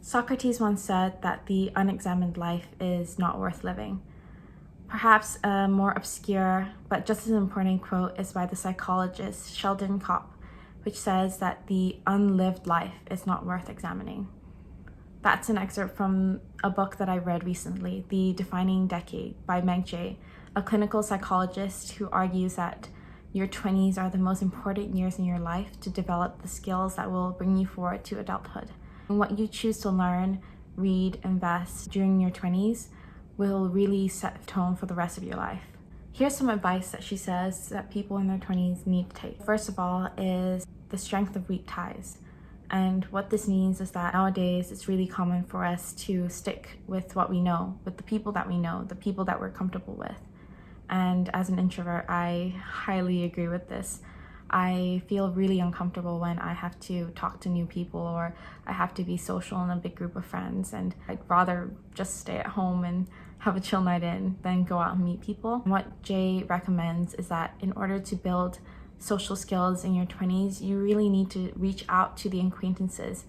Socrates once said that the unexamined life is not worth living. Perhaps a more obscure but just as important quote is by the psychologist Sheldon Kopp, which says that the unlived life is not worth examining. That's an excerpt from a book that I read recently, The Defining Decade by Meg Jay, a clinical psychologist who argues that your 20s are the most important years in your life to develop the skills that will bring you forward to adulthood. And what you choose to learn, read, invest during your 20s will really set the tone for the rest of your life. Here's some advice that she says that people in their 20s need to take. First of all is the strength of weak ties. And what this means is that nowadays it's really common for us to stick with what we know, with the people that we know, the people that we're comfortable with. And as an introvert, I highly agree with this. I feel really uncomfortable when I have to talk to new people or I have to be social in a big group of friends, and I'd rather just stay at home and have a chill night in than go out and meet people. What Jay recommends is that in order to build social skills in your 20s, you really need to reach out to the acquaintances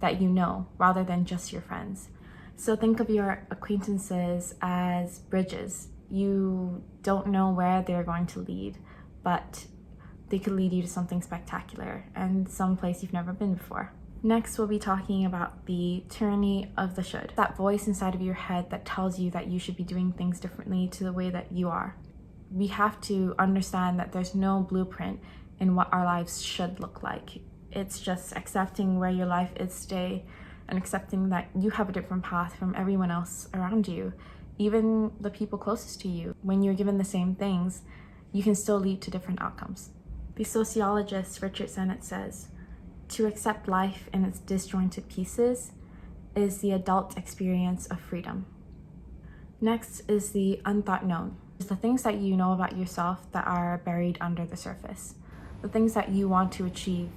that you know rather than just your friends. So think of your acquaintances as bridges. You don't know where they're going to lead, but they could lead you to something spectacular and some place you've never been before. Next, we'll be talking about the tyranny of the should. That voice inside of your head that tells you that you should be doing things differently to the way that you are. We have to understand that there's no blueprint in what our lives should look like. It's just accepting where your life is today and accepting that you have a different path from everyone else around you, even the people closest to you. When you're given the same things, you can still lead to different outcomes. The sociologist Richard Sennett says, "To accept life in its disjointed pieces is the adult experience of freedom." Next is the unthought known. It's the things that you know about yourself that are buried under the surface. The things that you want to achieve,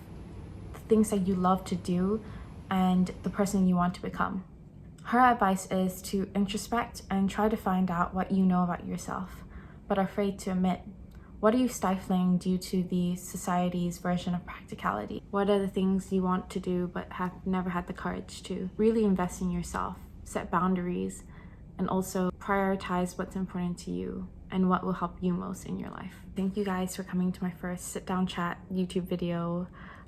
the things that you love to do, and the person you want to become. Her advice is to introspect and try to find out what you know about yourself, but are afraid to admit. What are you stifling due to the society's version of practicality? What are the things you want to do but have never had the courage to? Really invest in yourself, set boundaries, and also prioritize what's important to you and what will help you most in your life. Thank you guys for coming to my first sit down chat YouTube video,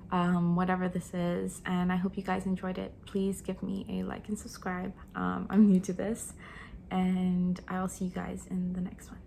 whatever this is, and I hope you guys enjoyed it. Please give me a like and subscribe. I'm new to this, and I'll see you guys in the next one.